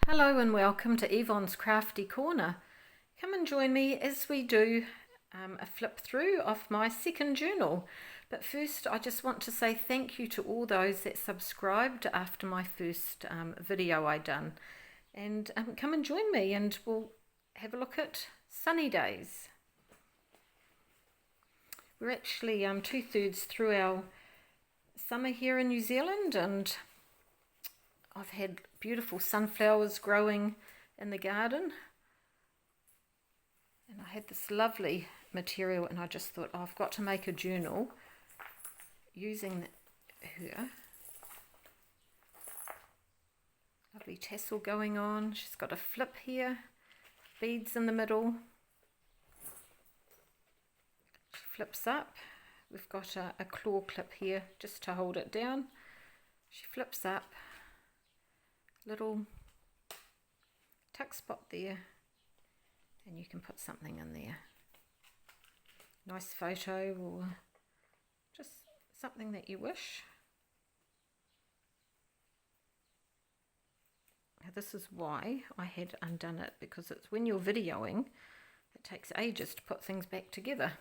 Hello and welcome to Yvonne's Crafty Corner. Come and join me as we do a flip through of my second journal. But first I just want to say thank you to all those that subscribed after my first video I done. And come and join me and we'll have a look at sunny days. We're actually 2/3 through our summer here in New Zealand, and I've had beautiful sunflowers growing in the garden, and I had this lovely material and I just thought, oh, I've got to make a journal using her. Lovely tassel going on. She's got a flip here, beads in the middle. She flips up. We've got a claw clip here just to hold it down. She flips up. Little tuck spot there, and you can put something in there. Nice photo or just something that you wish. Now this is why I had undone it, because it's when you're videoing it takes ages to put things back together.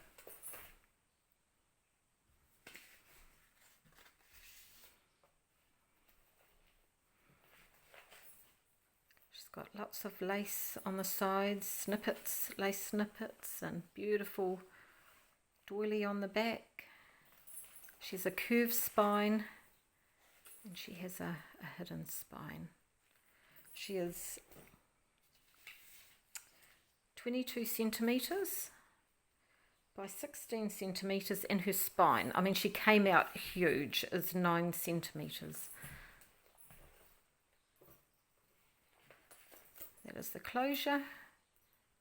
Got lots of lace on the sides, snippets, lace snippets, and beautiful doily on the back. She's a curved spine, and she has a hidden spine. She is 22 centimetres by 16 centimetres in her spine. I mean, she came out huge, is 9 centimetres. That is the closure,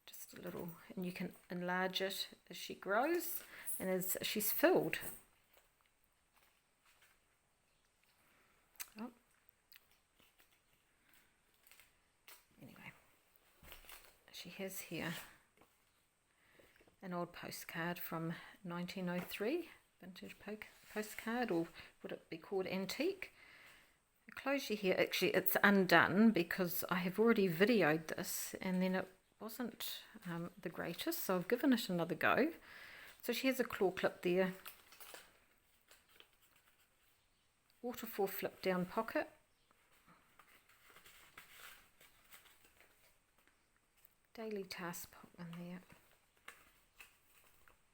just a little, and you can enlarge it as she grows and as she's filled. Oh. Anyway, she has here an old postcard from 1903, vintage postcard, or would it be called antique? Closure here, actually it's undone because I have already videoed this and then it wasn't the greatest, so I've given it another go. So she has a claw clip there, waterfall flip down pocket, daily task pop in there,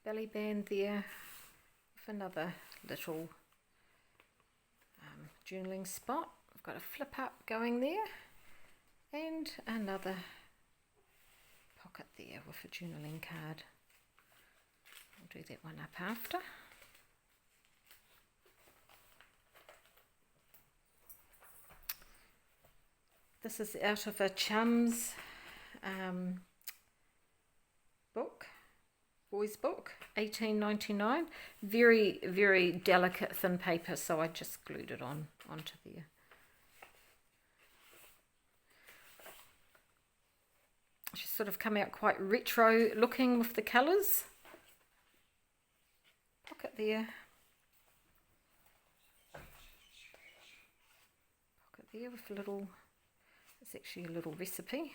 belly band there with another little journaling spot. I've got a flip up going there and another pocket there with a journaling card. I'll do that one up after. This is out of a Chum's book, boys book, 1899. Very, very delicate thin paper, so I just glued it onto there. She's sort of come out quite retro looking with the colours. Pocket there. Pocket there with a little, it's actually a little recipe.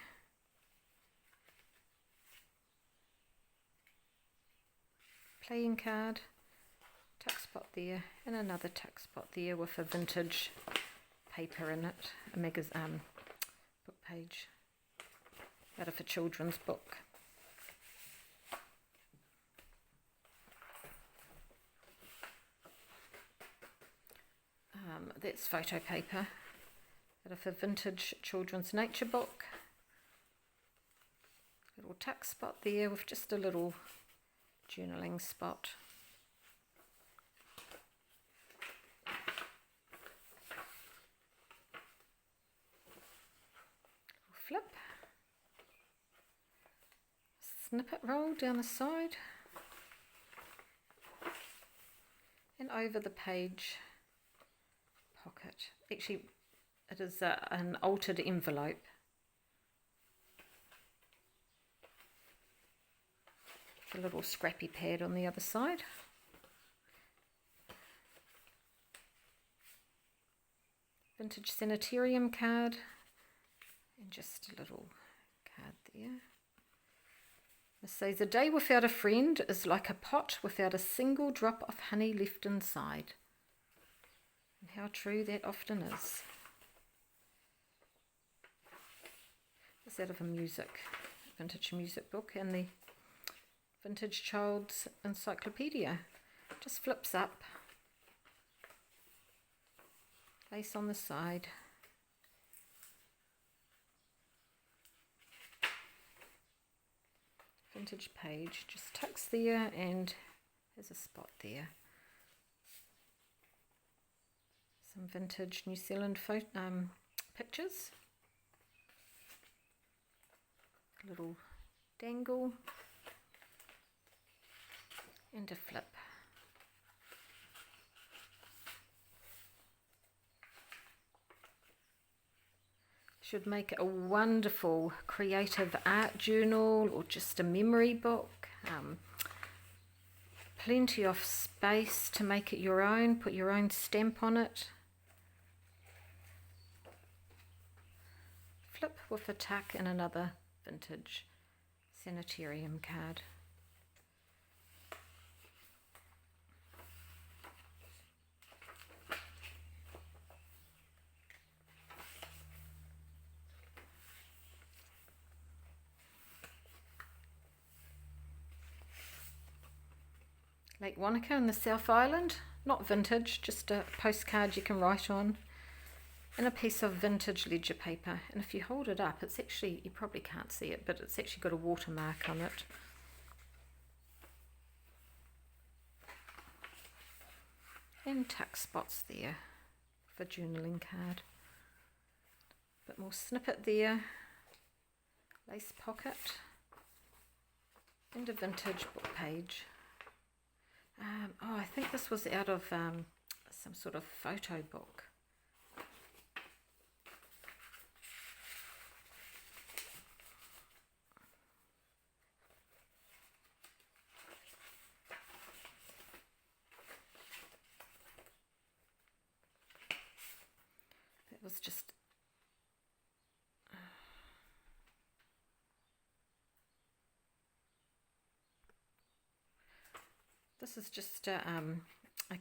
Playing card, tuck spot there, and another tuck spot there with a vintage paper in it, a magazine book page out of a children's book. That's photo paper out of a vintage children's nature book. Little tuck spot there with just a little journaling spot. Flip. Snippet roll down the side. And over the page pocket. Actually, it is an altered envelope. A little scrappy pad on the other side. Vintage sanitarium card, and just a little card there. It says, a day without a friend is like a pot without a single drop of honey left inside. And how true that often is. It's out of a vintage music book, and the Vintage Child's Encyclopedia. Just flips up. Lace on the side. Vintage page just tucks there and has a spot there. Some vintage New Zealand pictures. A little dangle and a flip. Should make a wonderful creative art journal or just a memory book. Plenty of space to make it your own, put your own stamp on it. Flip with a tuck and another vintage sanitarium card. Lake Wanaka in the South Island, not vintage, just a postcard you can write on, and a piece of vintage ledger paper. And if you hold it up, it's actually, you probably can't see it, but it's actually got a watermark on it. And tuck spots there for journaling card. Bit more snippet there, lace pocket, and a vintage book page. I think this was out of some sort of photo book. It was just this is just a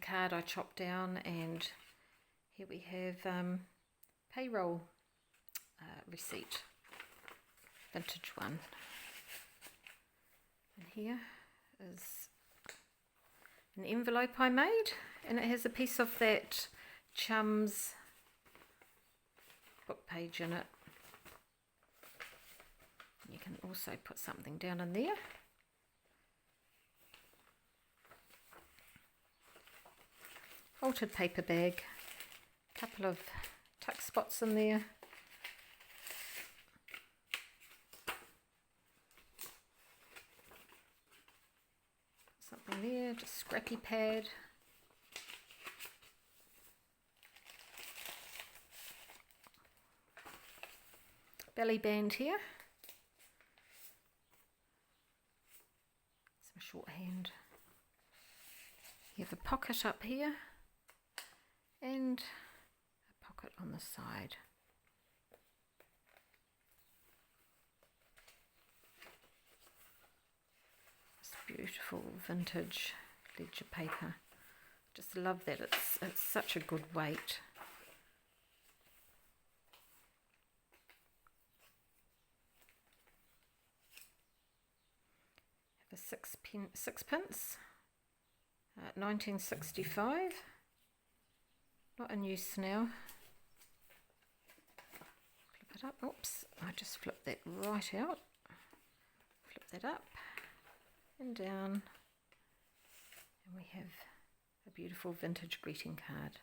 card I chopped down, and here we have payroll receipt, vintage one. And here is an envelope I made, and it has a piece of that Chums book page in it. You can also put something down in there. Altered paper bag, couple of tuck spots in there. Something there, just scrappy pad. Belly band here. Some shorthand. You have a pocket up here and a pocket on the side. This beautiful vintage ledger paper. Just love that it's such a good weight. Have a sixpence, 1965. Not in use now. Flip it up. Oops, I just flipped that right out. Flip that up and down. And we have a beautiful vintage greeting card.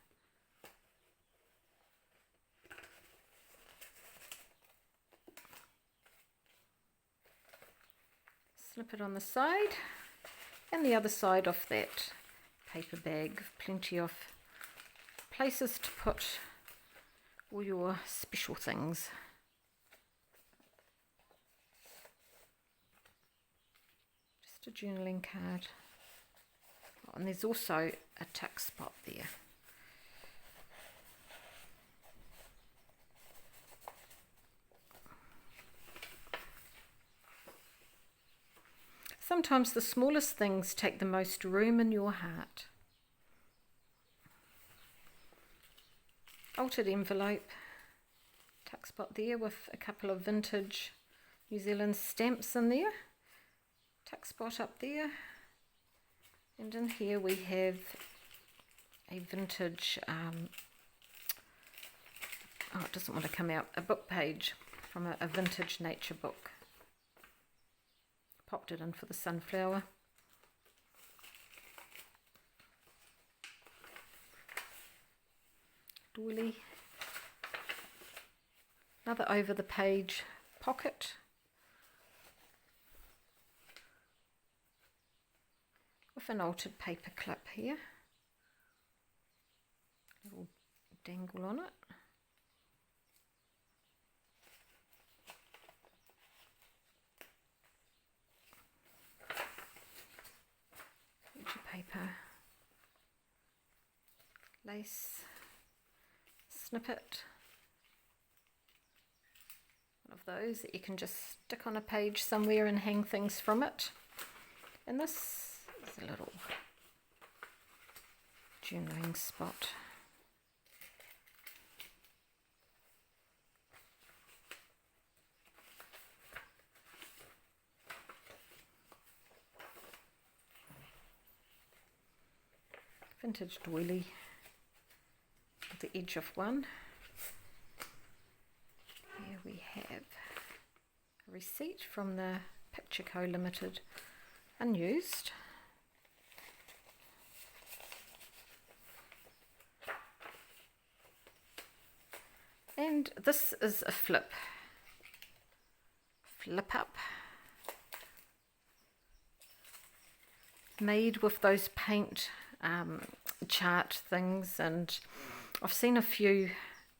Slip it on the side and the other side of that paper bag. Plenty of places to put all your special things. Just a journaling card. Oh, and there's also a tuck spot there. Sometimes the smallest things take the most room in your heart. Altered envelope, tuck spot there with a couple of vintage New Zealand stamps in there. Tuck spot up there. And in here we have a vintage, it doesn't want to come out, a book page from a vintage nature book. Popped it in for the sunflower. Doily. Another over the page pocket. With an altered paper clip here. Little dangle on it. Paper, lace, snippet, one of those that you can just stick on a page somewhere and hang things from it. And this is a little journaling spot. Vintage doily at the edge of one. Here we have a receipt from the Picture Co Limited, unused. And this is a flip up, made with those paint chart things, and I've seen a few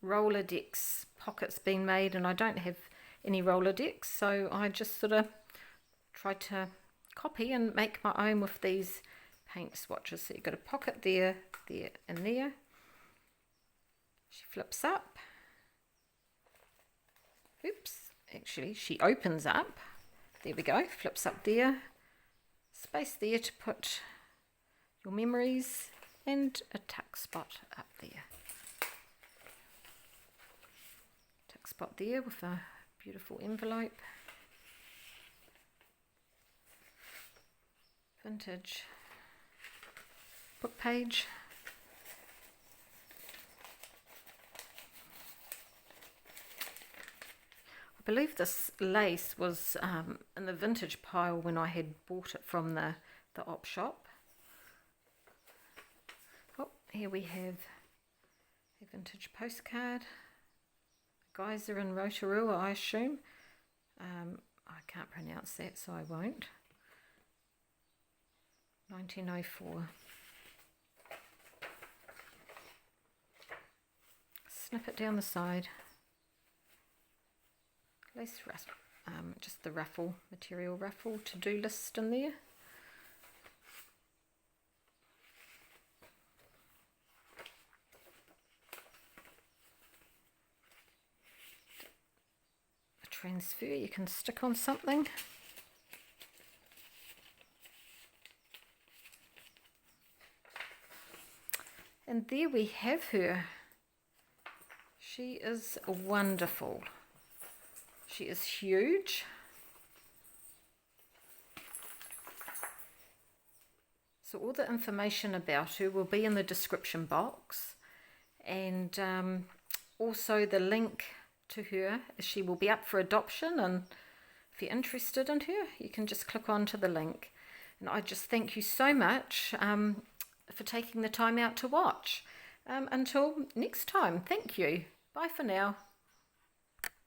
Rolodex pockets being made, and I don't have any Rolodex, so I just sort of tried to copy and make my own with these paint swatches. So you've got a pocket there, there and there. She flips up. Oops, actually she opens up. There we go, flips up there. Space there to put your memories, and a tuck spot up there. Tuck spot there with a beautiful envelope. Vintage book page. I believe this lace was in the vintage pile when I had bought it from the op shop. Oh, here we have a vintage postcard. Geyser in Rotorua, I assume. I can't pronounce that, so I won't. 1904. Snip it down the side. Lace just the ruffle, material ruffle, to-do list in there. A transfer you can stick on something. And there we have her. She is wonderful. She is huge. So all the information about her will be in the description box, and also the link to her. She will be up for adoption, and if you're interested in her, you can just click on to the link. And I just thank you so much for taking the time out to watch. Until next time, thank you. Bye for now.